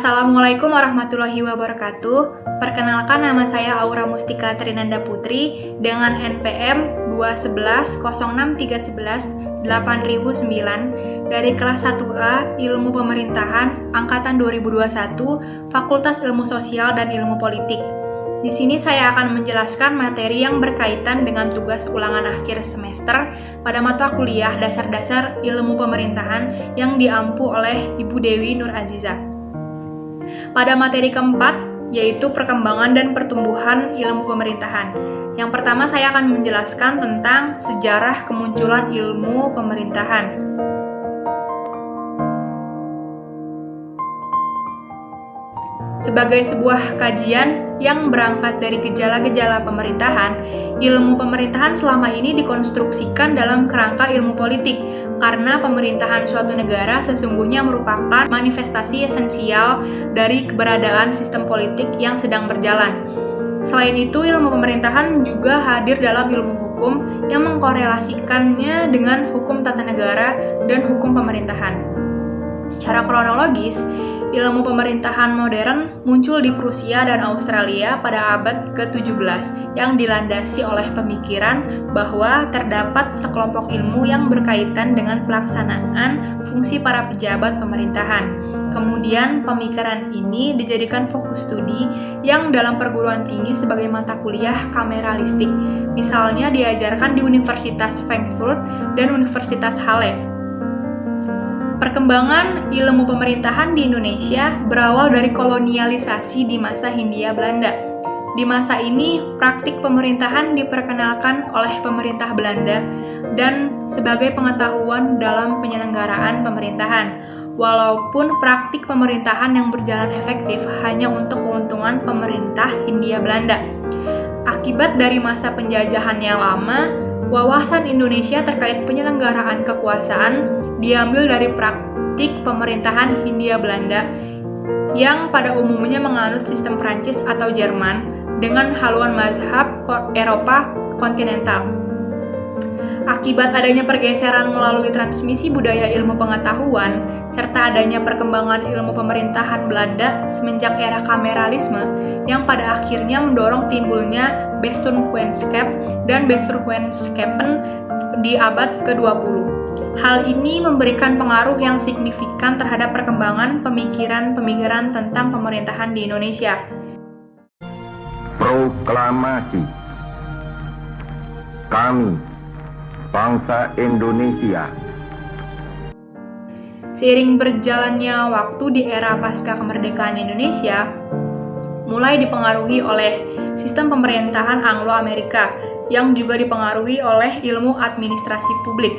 Assalamualaikum warahmatullahi wabarakatuh. Perkenalkan, nama saya Aura Mustika Trinanda Putri dengan NPM 211063118.009 dari kelas 1A Ilmu Pemerintahan Angkatan 2021 Fakultas Ilmu Sosial dan Ilmu Politik. Di sini saya akan menjelaskan materi yang berkaitan dengan tugas ulangan akhir semester pada mata kuliah Dasar-Dasar Ilmu Pemerintahan yang diampu oleh Ibu Dewi Nur Aziza. Pada materi keempat, yaitu perkembangan dan pertumbuhan ilmu pemerintahan. Yang pertama, saya akan menjelaskan tentang sejarah kemunculan ilmu pemerintahan. Sebagai sebuah kajian yang berangkat dari gejala-gejala pemerintahan, ilmu pemerintahan selama ini dikonstruksikan dalam kerangka ilmu politik, karena pemerintahan suatu negara sesungguhnya merupakan manifestasi esensial dari keberadaan sistem politik yang sedang berjalan. Selain itu, ilmu pemerintahan juga hadir dalam ilmu hukum yang mengkorelasikannya dengan hukum tata negara dan hukum pemerintahan. Secara kronologis, ilmu pemerintahan modern muncul di Prusia dan Australia pada abad ke-17 yang dilandasi oleh pemikiran bahwa terdapat sekelompok ilmu yang berkaitan dengan pelaksanaan fungsi para pejabat pemerintahan. Kemudian pemikiran ini dijadikan fokus studi yang dalam perguruan tinggi sebagai mata kuliah kameralistik. Misalnya diajarkan di Universitas Frankfurt dan Universitas Halle. Perkembangan ilmu pemerintahan di Indonesia berawal dari kolonialisasi di masa Hindia Belanda. Di masa ini, praktik pemerintahan diperkenalkan oleh pemerintah Belanda dan sebagai pengetahuan dalam penyelenggaraan pemerintahan. Walaupun praktik pemerintahan yang berjalan efektif hanya untuk keuntungan pemerintah Hindia Belanda. Akibat dari masa penjajahan yang lama, wawasan Indonesia terkait penyelenggaraan kekuasaan diambil dari praktik pemerintahan Hindia Belanda yang pada umumnya menganut sistem Prancis atau Jerman dengan haluan mazhab Eropa kontinental. Akibat adanya pergeseran melalui transmisi budaya ilmu pengetahuan serta adanya perkembangan ilmu pemerintahan Belanda semenjak era kameralisme yang pada akhirnya mendorong timbulnya Bestuurwetenschappen dan Bestuurswetenschappen di abad ke-20. Hal ini memberikan pengaruh yang signifikan terhadap perkembangan pemikiran-pemikiran tentang pemerintahan di Indonesia. Proklamasi. Kami, bangsa Indonesia. Seiring berjalannya waktu di era pasca kemerdekaan Indonesia, mulai dipengaruhi oleh sistem pemerintahan Anglo-Amerika yang juga dipengaruhi oleh ilmu administrasi publik.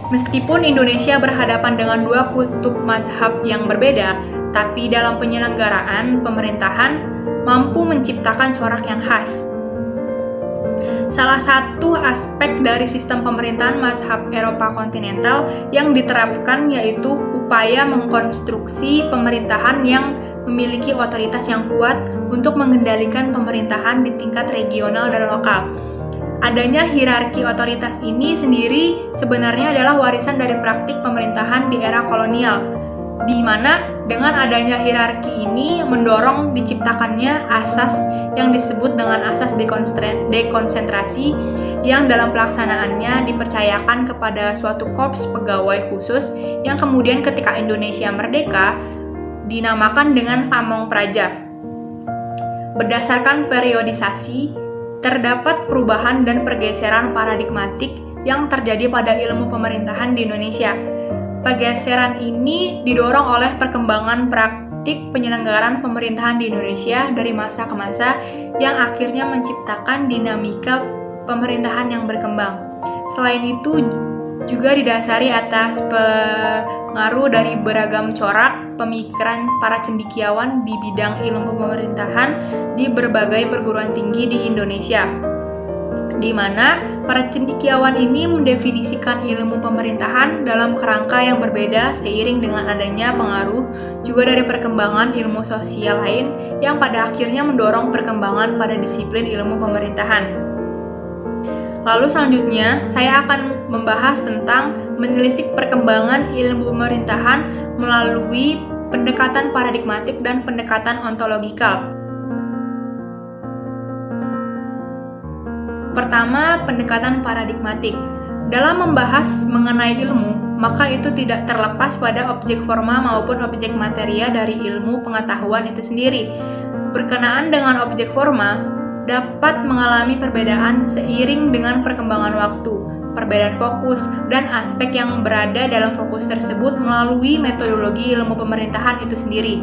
Meskipun Indonesia berhadapan dengan dua kutub mazhab yang berbeda, tapi dalam penyelenggaraan pemerintahan mampu menciptakan corak yang khas. Salah satu aspek dari sistem pemerintahan mazhab Eropa kontinental yang diterapkan yaitu upaya mengkonstruksi pemerintahan yang memiliki otoritas yang kuat untuk mengendalikan pemerintahan di tingkat regional dan lokal. Adanya hierarki otoritas ini sendiri sebenarnya adalah warisan dari praktik pemerintahan di era kolonial, di mana dengan adanya hierarki ini mendorong diciptakannya asas yang disebut dengan asas dekonsentrasi yang dalam pelaksanaannya dipercayakan kepada suatu korps pegawai khusus yang kemudian ketika Indonesia merdeka dinamakan dengan Pamong Praja. Berdasarkan periodisasi, terdapat perubahan dan pergeseran paradigmatik yang terjadi pada ilmu pemerintahan di Indonesia. Pergeseran ini didorong oleh perkembangan praktik penyelenggaraan pemerintahan di Indonesia dari masa ke masa yang akhirnya menciptakan dinamika pemerintahan yang berkembang. Selain itu, juga didasari atas pengaruh dari beragam corak pemikiran para cendekiawan di bidang ilmu pemerintahan di berbagai perguruan tinggi di Indonesia, di mana para cendekiawan ini mendefinisikan ilmu pemerintahan dalam kerangka yang berbeda seiring dengan adanya pengaruh juga dari perkembangan ilmu sosial lain yang pada akhirnya mendorong perkembangan pada disiplin ilmu pemerintahan. Lalu selanjutnya, saya akan membahas tentang menelisik perkembangan ilmu pemerintahan melalui pendekatan paradigmatik dan pendekatan ontologikal. Pertama, pendekatan paradigmatik. Dalam membahas mengenai ilmu, maka itu tidak terlepas pada objek forma maupun objek materia dari ilmu pengetahuan itu sendiri. Berkenaan dengan objek forma, dapat mengalami perbedaan seiring dengan perkembangan waktu, perbedaan fokus, dan aspek yang berada dalam fokus tersebut melalui metodologi ilmu pemerintahan itu sendiri.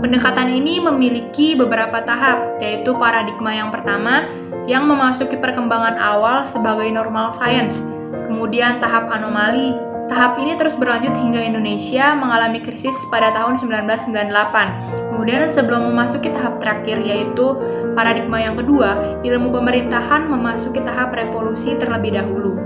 Pendekatan ini memiliki beberapa tahap, yaitu paradigma yang pertama, yang memasuki perkembangan awal sebagai normal science, kemudian tahap anomali. Tahap ini terus berlanjut hingga Indonesia mengalami krisis pada tahun 1998. Kemudian sebelum memasuki tahap terakhir, yaitu paradigma yang kedua, ilmu pemerintahan memasuki tahap revolusi terlebih dahulu.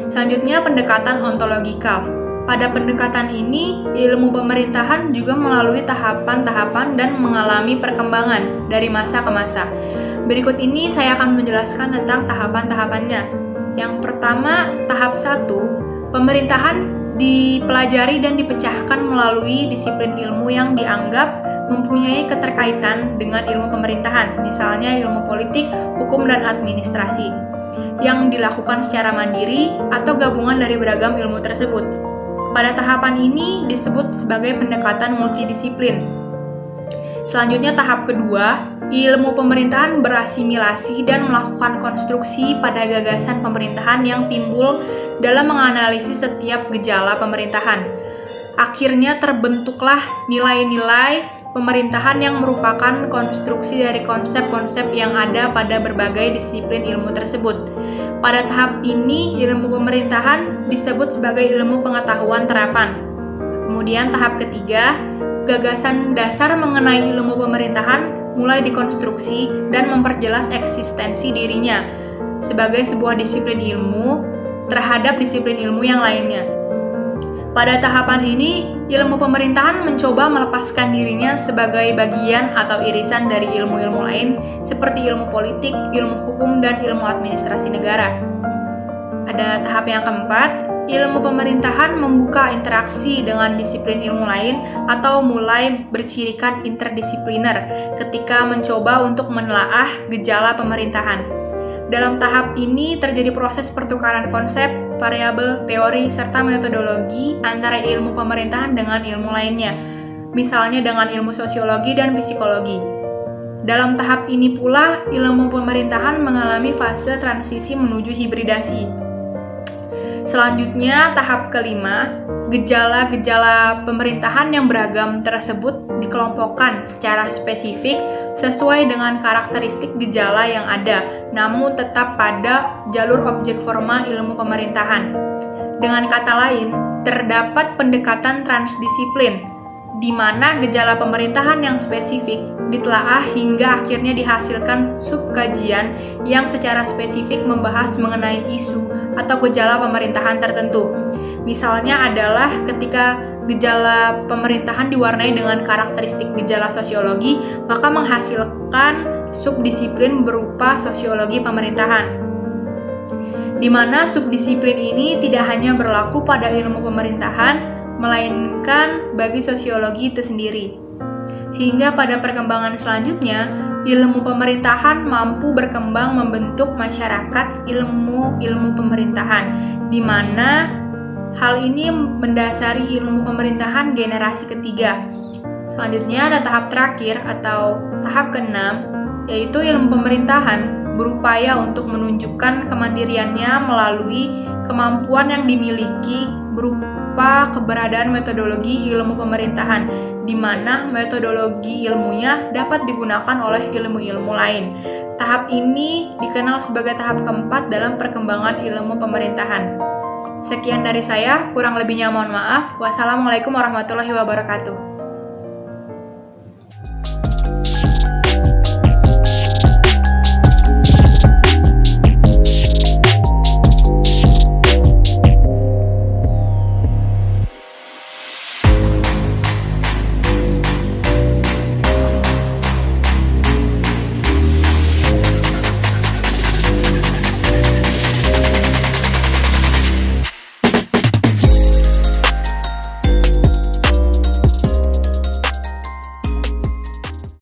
Selanjutnya, pendekatan ontologikal. Pada pendekatan ini, ilmu pemerintahan juga melalui tahapan-tahapan dan mengalami perkembangan dari masa ke masa. Berikut ini saya akan menjelaskan tentang tahapan-tahapannya. Yang pertama, tahap 1, pemerintahan dipelajari dan dipecahkan melalui disiplin ilmu yang dianggap mempunyai keterkaitan dengan ilmu pemerintahan, misalnya ilmu politik, hukum, dan administrasi, yang dilakukan secara mandiri atau gabungan dari beragam ilmu tersebut. Pada tahapan ini disebut sebagai pendekatan multidisiplin. Selanjutnya tahap kedua, ilmu pemerintahan berasimilasi dan melakukan konstruksi pada gagasan pemerintahan yang timbul dalam menganalisis setiap gejala pemerintahan. Akhirnya terbentuklah nilai-nilai pemerintahan yang merupakan konstruksi dari konsep-konsep yang ada pada berbagai disiplin ilmu tersebut. Pada tahap ini, ilmu pemerintahan disebut sebagai ilmu pengetahuan terapan. Kemudian tahap ketiga, gagasan dasar mengenai ilmu pemerintahan mulai dikonstruksi dan memperjelas eksistensi dirinya sebagai sebuah disiplin ilmu terhadap disiplin ilmu yang lainnya. Pada tahapan ini, ilmu pemerintahan mencoba melepaskan dirinya sebagai bagian atau irisan dari ilmu-ilmu lain seperti ilmu politik, ilmu hukum, dan ilmu administrasi negara. Ada tahap yang keempat, ilmu pemerintahan membuka interaksi dengan disiplin ilmu lain atau mulai bercirikan interdisipliner ketika mencoba untuk menelaah gejala pemerintahan. Dalam tahap ini terjadi proses pertukaran konsep, variabel, teori, serta metodologi antara ilmu pemerintahan dengan ilmu lainnya, misalnya dengan ilmu sosiologi dan psikologi. Dalam tahap ini pula, ilmu pemerintahan mengalami fase transisi menuju hibridasi. Selanjutnya, tahap kelima, gejala-gejala pemerintahan yang beragam tersebut dikelompokkan secara spesifik sesuai dengan karakteristik gejala yang ada, namun tetap pada jalur objek forma ilmu pemerintahan. Dengan kata lain, terdapat pendekatan transdisiplin, di mana gejala pemerintahan yang spesifik ditelaah hingga akhirnya dihasilkan subkajian yang secara spesifik membahas mengenai isu atau gejala pemerintahan tertentu. Misalnya adalah ketika gejala pemerintahan diwarnai dengan karakteristik gejala sosiologi, maka menghasilkan subdisiplin berupa sosiologi pemerintahan. Di mana subdisiplin ini tidak hanya berlaku pada ilmu pemerintahan, melainkan bagi sosiologi itu sendiri. Hingga pada perkembangan selanjutnya, ilmu pemerintahan mampu berkembang membentuk masyarakat ilmu pemerintahan, di mana hal ini mendasari ilmu pemerintahan generasi ketiga. Selanjutnya ada tahap terakhir atau tahap keenam, yaitu ilmu pemerintahan berupaya untuk menunjukkan kemandiriannya melalui kemampuan yang dimiliki berupa keberadaan metodologi ilmu pemerintahan, di mana metodologi ilmunya dapat digunakan oleh ilmu-ilmu lain. Tahap ini dikenal sebagai tahap keempat dalam perkembangan ilmu pemerintahan. Sekian dari saya, kurang lebihnya mohon maaf. Wassalamualaikum warahmatullahi wabarakatuh.